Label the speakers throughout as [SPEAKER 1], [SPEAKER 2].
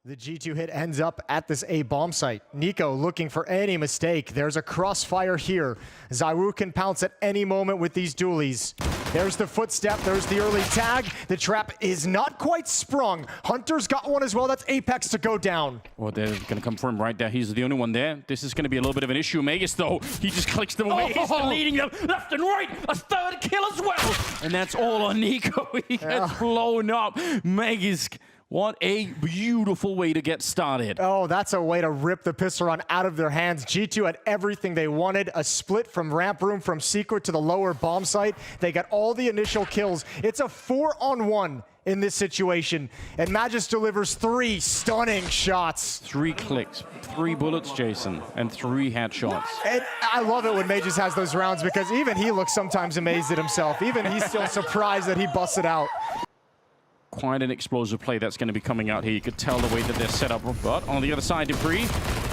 [SPEAKER 1] The G2 hit ends up at this A bomb site. Nico looking for any mistake. There's a crossfire here. ZywOo can pounce at any moment with these dualies. There's the footstep, there's the early tag. The trap is not quite sprung. Hunter's got one as well. That's Apex to go down.
[SPEAKER 2] Well, they're going to come for him right there. He's the only one there. This is going to be a little bit of an issue. Magus, though, he just clicks them away. He's leading them left and right. A third kill as well. And that's all on Nico. He gets blown up. Magus, what a beautiful way to get started.
[SPEAKER 1] Oh, that's a way to rip the pistol round out of their hands. G2 had everything they wanted. A split from ramp room from secret to the lower bomb site. They got all the initial kills. It's a 4-on-1 in this situation. And Magus delivers 3 stunning shots.
[SPEAKER 2] 3 clicks, 3 bullets, Jason, and 3 headshots.
[SPEAKER 1] And I love it when Magus has those rounds because even he looks sometimes amazed at himself. Even he's still surprised that he busted out.
[SPEAKER 2] Quite an explosive play that's going to be coming out here. You could tell the way that they're set up. But on the other side, Dupree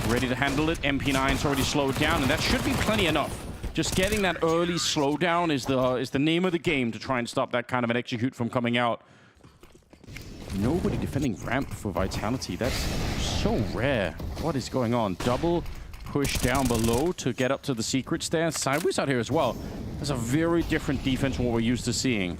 [SPEAKER 2] ready to handle it. MP9's already slowed down, and that should be plenty enough. Just getting that early slowdown is the name of the game to try and stop that kind of an execute from coming out. Nobody defending ramp for Vitality. That's so rare. What is going on? Double push down below to get up to the secrets there. Sideways out here as well. That's a very different defense from what we're used to seeing.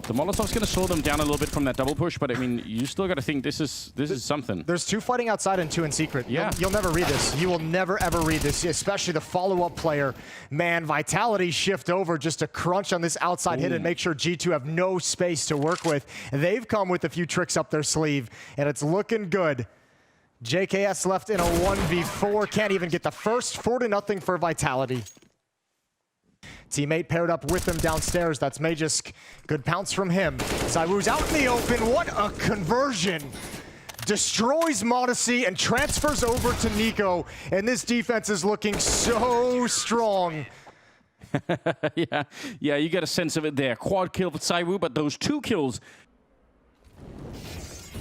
[SPEAKER 2] The Molotov's going to slow them down a little bit from that double push, but I mean, you still got to think this is something.
[SPEAKER 1] There's 2 fighting outside and 2 in secret.
[SPEAKER 2] Yeah.
[SPEAKER 1] You'll never read this. You will never, ever read this, especially the follow-up player. Man, Vitality shift over just to crunch on this outside hit and make sure G2 have no space to work with. They've come with a few tricks up their sleeve, and it's looking good. JKS left in a 1v4. Can't even get the first. 4-0 for Vitality. Teammate paired up with him downstairs. That's Magisk. Good pounce from him. ZywOo's out in the open. What a conversion. Destroys Modesty and transfers over to Nico. And this defense is looking so strong.
[SPEAKER 2] Yeah, you get a sense of it there. Quad kill for ZywOo, but those 2 kills.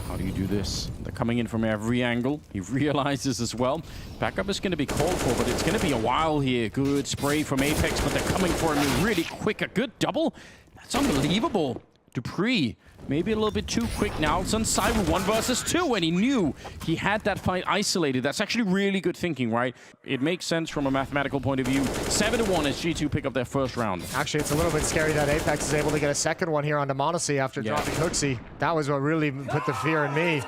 [SPEAKER 2] How do you do this? They're coming in from every angle. He realizes as well. Backup is going to be called for, but it's going to be a while here. Good spray from Apex, but they're coming for him really quick. A good double. That's unbelievable. Dupree, maybe a little bit too quick now. It's on ZywOo 1 versus 2, and he knew he had that fight isolated. That's actually really good thinking, right? It makes sense from a mathematical point of view. 7-1 as G2 pick up their first round.
[SPEAKER 1] Actually, it's a little bit scary that Apex is able to get a second one here on Modesty after dropping Hooksy. That was what really put the fear in me.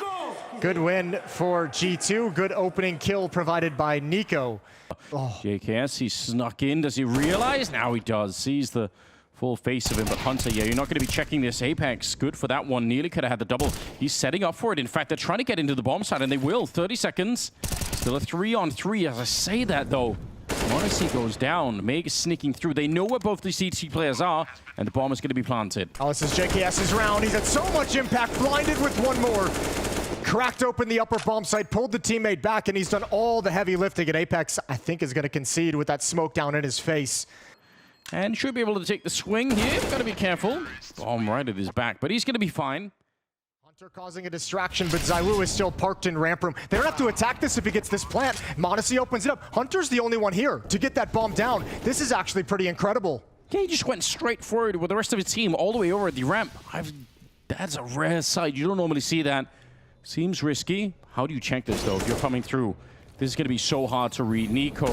[SPEAKER 1] Good win for G2. Good opening kill provided by Nico.
[SPEAKER 2] JKS, he snuck in. Does he realize? Now he does. Sees the full face of him, but Hunter, yeah, you're not going to be checking this. Apex, good for that one. Nearly could have had the double. He's setting up for it. In fact, they're trying to get into the bomb side, and they will. 30 seconds. Still a 3-on-3. As I say that, though, Modesty goes down. Meg is sneaking through. They know where both the CT players are, and the bomb is going to be planted.
[SPEAKER 1] Oh, this is JKS's round. He's had so much impact. Blinded with one more. Cracked open the upper bomb site, pulled the teammate back, and he's done all the heavy lifting. And Apex, I think, is going to concede with that smoke down in his face.
[SPEAKER 2] And should be able to take the swing here. Got to be careful. Bomb right at his back, but he's going to be fine.
[SPEAKER 1] Hunter causing a distraction, but ZywOo is still parked in ramp room. They don't have to attack this if he gets this plant. Modesty opens it up. Hunter's the only one here to get that bomb down. This is actually pretty incredible.
[SPEAKER 2] Yeah, he just went straight forward with the rest of his team all the way over at the ramp. That's a rare sight. You don't normally see that. Seems risky. How do you check this, though, if you're coming through? This is going to be so hard to read. Nico,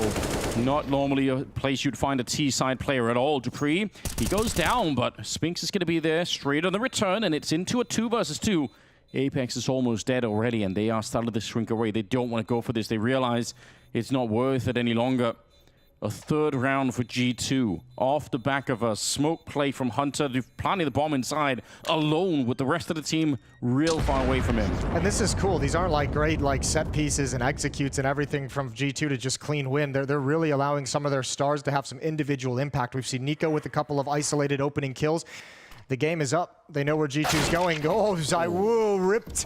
[SPEAKER 2] not normally a place you'd find a T-side player at all. Dupree, he goes down, but Spinks is going to be there straight on the return, and it's into a 2 versus 2. Apex is almost dead already, and they are starting to shrink away. They don't want to go for this. They realize it's not worth it any longer. A 3rd round for G2 off the back of a smoke play from Hunter, planting the bomb inside alone with the rest of the team real far away from him.
[SPEAKER 1] And this is cool. These aren't like great like set pieces and executes and everything from G2 to just clean win. They're really allowing some of their stars to have some individual impact. We've seen Nico with a couple of isolated opening kills. The game is up. They know where G2's going. Oh, ZywOo ripped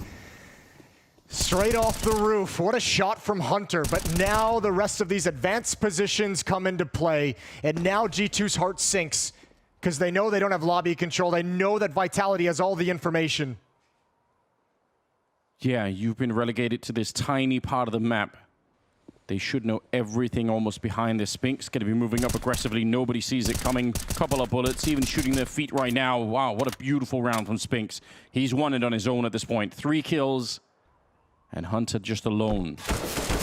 [SPEAKER 1] straight off the roof. What a shot from Hunter. But now the rest of these advanced positions come into play. And now G2's heart sinks because they know they don't have lobby control. They know that Vitality has all the information.
[SPEAKER 2] Yeah, you've been relegated to this tiny part of the map. They should know everything almost behind this. Spinks going to be moving up aggressively. Nobody sees it coming. Couple of bullets, even shooting their feet right now. Wow, what a beautiful round from Spinks. He's won it on his own at this point. 3 kills. And Hunter just alone.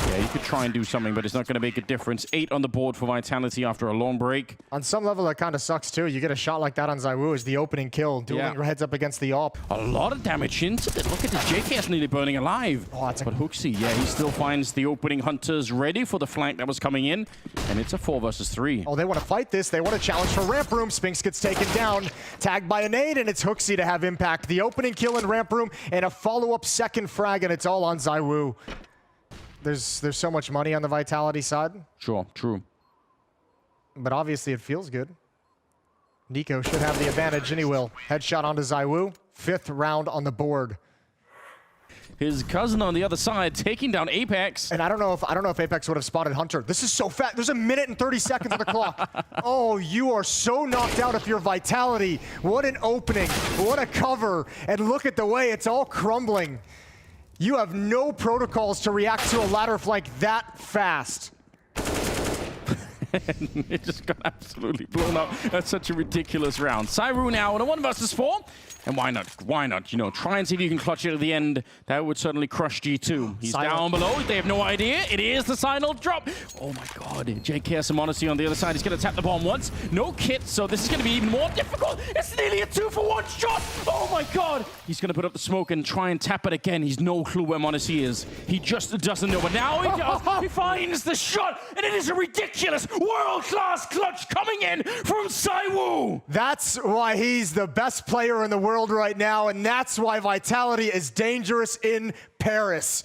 [SPEAKER 2] Yeah, he could try and do something, but it's not going to make a difference. 8 on the board for Vitality after a long break.
[SPEAKER 1] On some level, that kind of sucks, too. You get a shot like that on ZywOo as the opening kill, dueling your heads up against the AWP.
[SPEAKER 2] A lot of damage into it. Look at the JKS nearly burning alive.
[SPEAKER 1] Oh, that's
[SPEAKER 2] but HooXi, yeah, he still finds the opening Hunters ready for the flank that was coming in. And it's a 4 versus 3.
[SPEAKER 1] Oh, they want to fight this. They want to challenge for ramp room. Spinx gets taken down, tagged by a nade, and it's HooXi to have impact. The opening kill in ramp room and a follow-up second frag, and it's all on ZywOo. There's so much money on the Vitality side.
[SPEAKER 2] Sure, true.
[SPEAKER 1] But obviously it feels good. Nico should have the advantage, and he will. Headshot onto ZywOo. 5th round on the board.
[SPEAKER 2] His cousin on the other side taking down Apex.
[SPEAKER 1] And I don't know if Apex would have spotted Hunter. This is so fast. There's 1 minute and 30 seconds on the clock. Oh, you are so knocked out if you're Vitality. What an opening. What a cover. And look at the way it's all crumbling. You have no protocols to react to a ladder flank that fast.
[SPEAKER 2] It just got absolutely blown up. That's such a ridiculous round. ZywOo now in a 1 versus 4. And why not? Why not? You know, try and see if you can clutch it at the end. That would certainly crush G2. He's down below. They have no idea. It is the final drop. Oh my god. JKS and Monacy on the other side. He's going to tap the bomb once. No kit, so this is going to be even more difficult. It's nearly a 2-for-1 shot. Oh my god. He's going to put up the smoke and try and tap it again. He's no clue where Monacy is. He just doesn't know. But now he does. He finds the shot. And it is a ridiculous world-class clutch coming in from ZywOo.
[SPEAKER 1] That's why he's the best player in the world right now, and that's why Vitality is dangerous in Paris.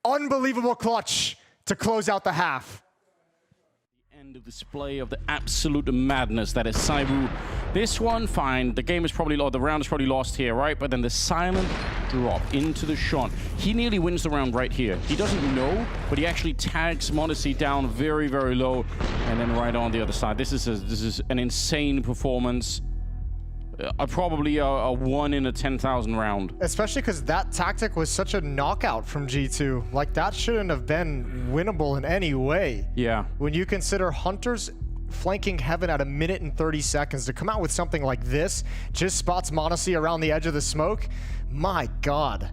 [SPEAKER 1] Unbelievable clutch to close out the half.
[SPEAKER 2] The end of display of the absolute madness that is ZywOo. This one, fine. The game is probably lost. The round is probably lost here, right? But then the silent drop into the shot. He nearly wins the round right here. He doesn't know, but he actually tags Monacy down very, very low, and then right on the other side. This is an insane performance. Probably a 1 in a 10,000 round.
[SPEAKER 1] Especially because that tactic was such a knockout from G2. Like, that shouldn't have been winnable in any way.
[SPEAKER 2] Yeah.
[SPEAKER 1] When you consider Hunters flanking Heaven at 1 minute and 30 seconds to come out with something like this, just spots Monacy around the edge of the smoke. My god.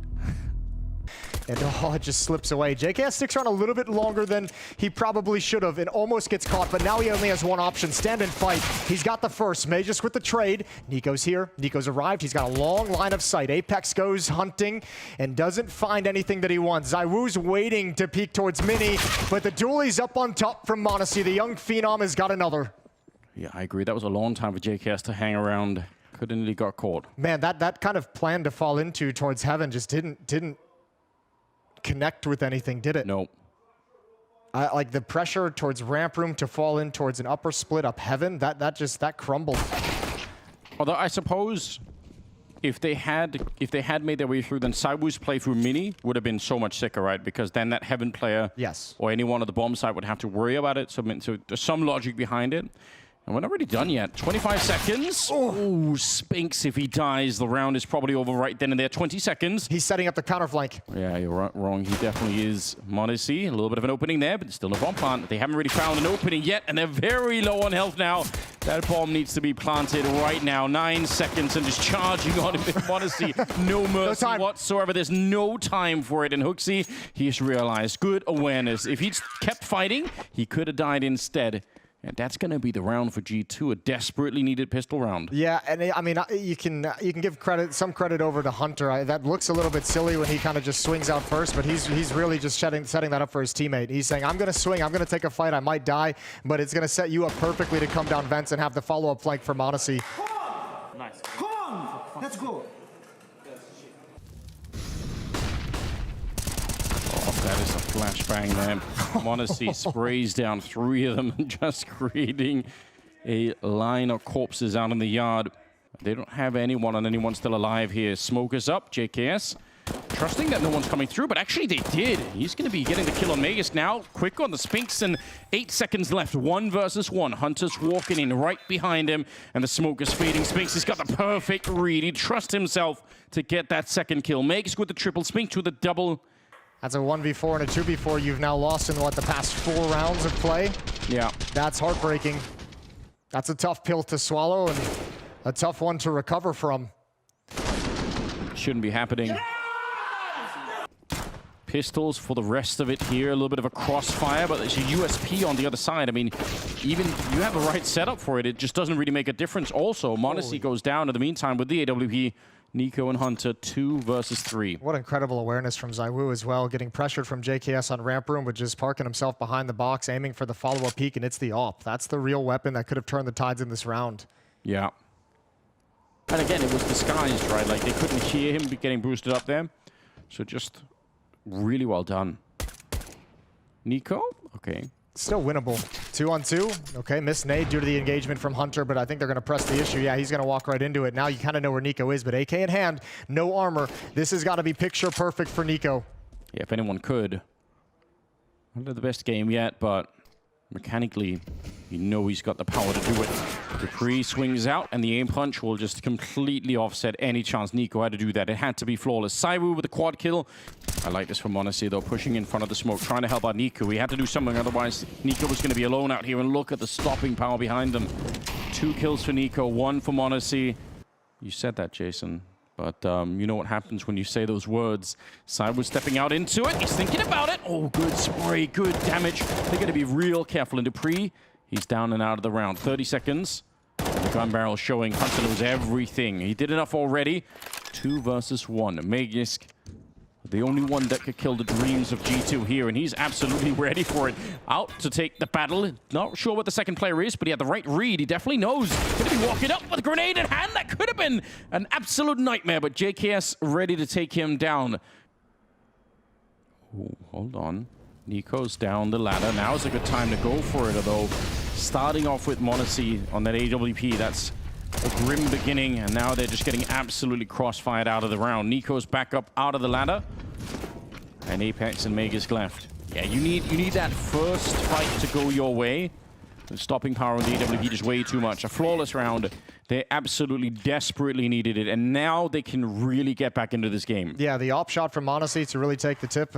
[SPEAKER 1] And oh, it just slips away. JKS sticks around a little bit longer than he probably should have and almost gets caught, but now he only has one option, stand and fight. He's got the first, Magus with the trade. Nico's here, Nico's arrived, he's got a long line of sight. Apex goes hunting and doesn't find anything that he wants. ZywOo's waiting to peek towards Mini, but the duelie's up on top from Monacy. The young Phenom has got another.
[SPEAKER 2] Yeah, I agree. That was a long time for JKS to hang around. Could have nearly got caught.
[SPEAKER 1] Man, that kind of plan to fall into towards Heaven just didn't connect with anything, did it?
[SPEAKER 2] No.
[SPEAKER 1] Like the pressure towards ramp room to fall in towards an upper split up Heaven, that crumbled.
[SPEAKER 2] Although I suppose if they had made their way through, then ZywOo's playthrough Mini would have been so much sicker, right? Because then that Heaven player,
[SPEAKER 1] yes,
[SPEAKER 2] or anyone on the bomb side would have to worry about it. So there's some logic behind it. And we're not really done yet. 25 seconds. Oh, Spinx, if he dies, the round is probably over right then and there. 20 seconds.
[SPEAKER 1] He's setting up the counter flank.
[SPEAKER 2] Yeah, you're wrong. He definitely is. Monacy, a little bit of an opening there, but still a bomb plant. They haven't really found an opening yet, and they're very low on health now. That bomb needs to be planted right now. 9 seconds and just charging on him with Monacy. No mercy whatsoever. There's no time for it. And HooXi, he's realized. Good awareness. If he'd kept fighting, he could have died instead. And that's going to be the round for G2, a desperately needed pistol round.
[SPEAKER 1] Yeah, and I mean, you can give some credit over to Hunter. That looks a little bit silly when he kind of just swings out first, but he's really just setting that up for his teammate. He's saying, I'm going to swing, I'm going to take a fight, I might die, but it's going to set you up perfectly to come down vents and have the follow-up flank for Monacy.
[SPEAKER 3] Nice. Come on, let's go.
[SPEAKER 2] That is a flashbang there. Monacy sprays down 3 of them, just creating a line of corpses out in the yard. They don't have anyone still alive here. Smoke is up, JKS. Trusting that no one's coming through, but actually they did. He's going to be getting the kill on Magus now. Quick on the Spinx, and 8 seconds left. 1 versus 1. Hunter's walking in right behind him, and the smoke is fading. Spinx has got the perfect read. He trusts himself to get that second kill. Magus with the triple, Spinx with the double.
[SPEAKER 1] That's a 1v4 and a 2v4 you've now lost in, what, the past 4 rounds of play?
[SPEAKER 2] Yeah.
[SPEAKER 1] That's heartbreaking. That's a tough pill to swallow and a tough one to recover from.
[SPEAKER 2] Shouldn't be happening. pistols for the rest of it here. A little bit of a crossfire, but there's a USP on the other side. I mean, even you have a right setup for it. It just doesn't really make a difference. Also, m0NESY goes down in the meantime with the AWP. Nico and Hunter, 2 versus 3.
[SPEAKER 1] What incredible awareness from ZywOo as well, getting pressured from JKS on ramp room, but just parking himself behind the box, aiming for the follow-up peek, and it's the AWP. That's the real weapon that could have turned the tides in this round.
[SPEAKER 2] Yeah. And again, it was disguised, right? Like, they couldn't hear him getting boosted up there. So just really well done. Nico? Okay.
[SPEAKER 1] Still winnable. 2-on-2. Okay, missed nade due to the engagement from Hunter, but I think they're going to press the issue. Yeah, he's going to walk right into it. Now you kind of know where Nico is, but AK in hand, no armor. This has got to be picture perfect for Nico.
[SPEAKER 2] Yeah, if anyone could. Not the best game yet, but mechanically, you know he's got the power to do it. dupreeh swings out, and the aim punch will just completely offset any chance Nico had to do that. It had to be flawless. ZywOo with the quad kill. I like this from m0NESY, though, pushing in front of the smoke, trying to help out Nico. He had to do something, otherwise Nico was going to be alone out here, and look at the stopping power behind them. 2 kills for Nico, 1 for m0NESY. You said that, Jason. But you know what happens when you say those words. ZywOo stepping out into it. He's thinking about it. Oh, good spray, good damage. They're going to be real careful. And dupreeh, he's down and out of the round. 30 seconds. The gun barrel showing Hunter knows everything. He did enough already. 2 versus 1. mejores, the only one that could kill the dreams of G2 here, and he's absolutely ready for it. Out to take the battle. Not sure what the second player is, but he had the right read. He definitely knows. Going to be walking up with a grenade in hand. That could have been an absolute nightmare, but JKS ready to take him down. Ooh, hold on. Nico's down the ladder. Now's a good time to go for it, although starting off with m0NESY on that AWP, that's a grim beginning, and now they're just getting absolutely crossfired out of the round. Nico's back up out of the ladder, and Apex and mejores left. Yeah, you need that first fight to go your way. The stopping power on the AWP just way too much. A flawless round. They absolutely desperately needed it, and now they can really get back into this game.
[SPEAKER 1] Yeah, the op shot from m0NESY to really take the tip.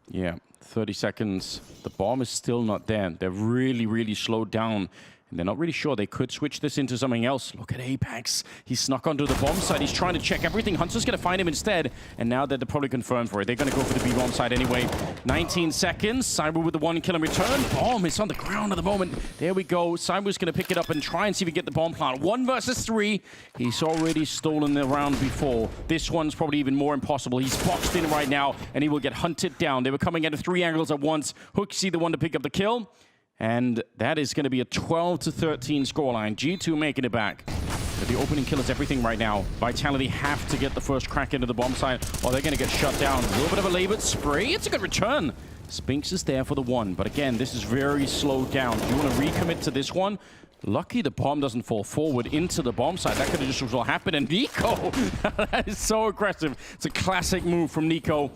[SPEAKER 2] Yeah, 30 seconds. The bomb is still not there. They're really, really slowed down. And they're not really sure. They could switch this into something else. Look at Apex. He snuck onto the bomb side. He's trying to check everything. Hunter's going to find him instead. And now they're probably confirmed for it. They're going to go for the B-bomb side anyway. 19 seconds. ZywOo with the 1 kill in return. Bomb is on the ground at the moment. There we go. ZywOo's going to pick it up and try and see if he can get the bomb plant. 1 versus 3. He's already stolen the round before. This one's probably even more impossible. He's boxed in right now, and he will get hunted down. They were coming at 3 angles at once. HooXi the one to pick up the kill. And that is going to be a 12-13 scoreline. G2 making it back. But the opening kill is everything right now. Vitality have to get the first crack into the bomb side, or they're going to get shut down. A little bit of a labored spray. It's a good return. Spinks is there for the 1. But again, this is very slowed down. Do you want to recommit to this one? Lucky the bomb doesn't fall forward into the bomb side. That could have just as well happened. And Nico, that is so aggressive. It's a classic move from Nico.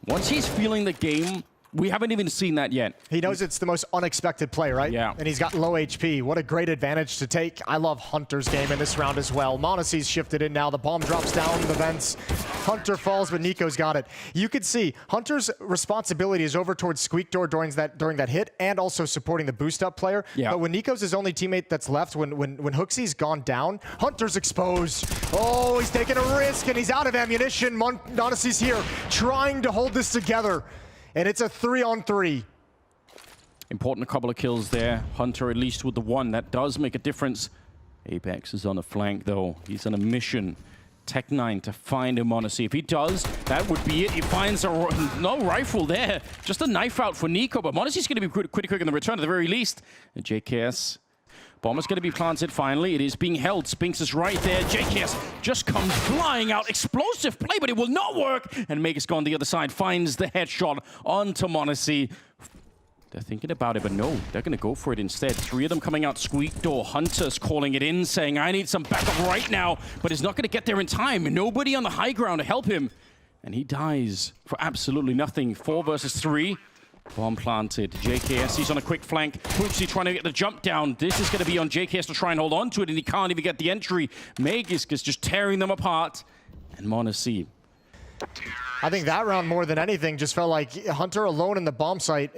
[SPEAKER 2] Once he's feeling the game, we haven't even seen that yet.
[SPEAKER 1] He knows it's the most unexpected play, right?
[SPEAKER 2] Yeah.
[SPEAKER 1] And he's got low HP. What a great advantage to take. I love Hunter's game in this round as well. m0NESY's shifted in now. The bomb drops down the vents. Hunter falls, but Nico's got it. You could see Hunter's responsibility is over towards Squeakdoor during that hit, and also supporting the boost-up player.
[SPEAKER 2] Yeah.
[SPEAKER 1] But when Nico's his only teammate that's left, when HooXi's gone down, Hunter's exposed. Oh, he's taking a risk, and he's out of ammunition. m0NESY's here, trying to hold this together. And it's a 3-on-3.
[SPEAKER 2] Important a couple of kills there. Hunter at least with the 1. That does make a difference. Apex is on the flank, though. He's on a mission. Tech9 to find m0NESY. If he does, that would be it. He finds no rifle there. Just a knife out for Nico. But m0NESY's going to be pretty quick in the return at the very least. The JKS. Bomb is going to be planted finally. It is being held. Spinks is right there. JKS just comes flying out. Explosive play, but it will not work. And mejores gone the other side. Finds the headshot onto m0NESY. They're thinking about it, but no. They're going to go for it instead. 3 of them coming out. Squeakdoor. Hunter's calling it in, saying, I need some backup right now. But he's not going to get there in time. Nobody on the high ground to help him. And he dies for absolutely nothing. 4 versus 3. Bomb planted. JKS, he's on a quick flank. HooXi trying to get the jump down. This is going to be on JKS to try and hold on to it, and he can't even get the entry. mejores is just tearing them apart. And m0NESY.
[SPEAKER 1] I think that round, more than anything, just felt like Hunter alone in the bomb site.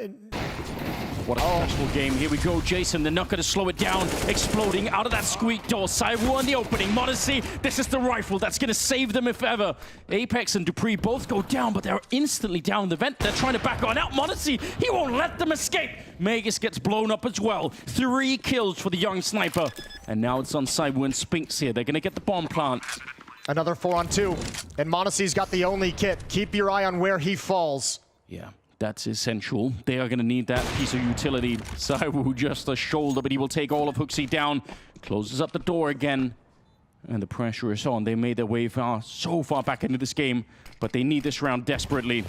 [SPEAKER 2] What a stressful game. Here we go, Jason. They're not going to slow it down. Exploding out of that squeak door. Cyber on the opening. Modesty, this is the rifle that's going to save them if ever. Apex and Dupree both go down, but they're instantly down the vent. They're trying to back on out. Modesty, he won't let them escape. Magus gets blown up as well. 3 kills for the young sniper. And now it's on Cyber and Spinks here. They're going to get the bomb plant.
[SPEAKER 1] Another 4-on-2. And Monacy's got the only kit. Keep your eye on where he falls.
[SPEAKER 2] Yeah. That's essential. They are going to need that piece of utility. Cyber just a shoulder, but he will take all of Hooksy down. Closes up the door again. And the pressure is on. They made their way so far back into this game, but they need this round desperately.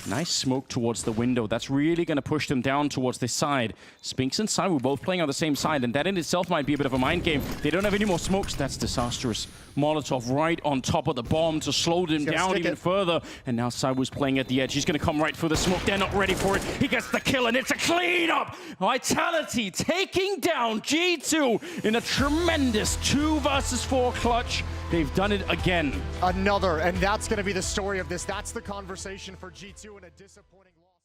[SPEAKER 2] Nice smoke towards the window. That's really going to push them down towards this side. Spinks and Cyber both playing on the same side, and that in itself might be a bit of a mind game. They don't have any more smokes. That's disastrous. Molotov right on top of the bomb to slow them down even further. And now Cyber's playing at the edge. He's going to come right for the smoke. They're not ready for it. He gets the kill, and it's a cleanup. Vitality taking down G2 in a tremendous 2 versus 4 clutch. They've done it again.
[SPEAKER 1] Another, and that's going to be the story of this. That's the conversation for G2 in a disappointing loss.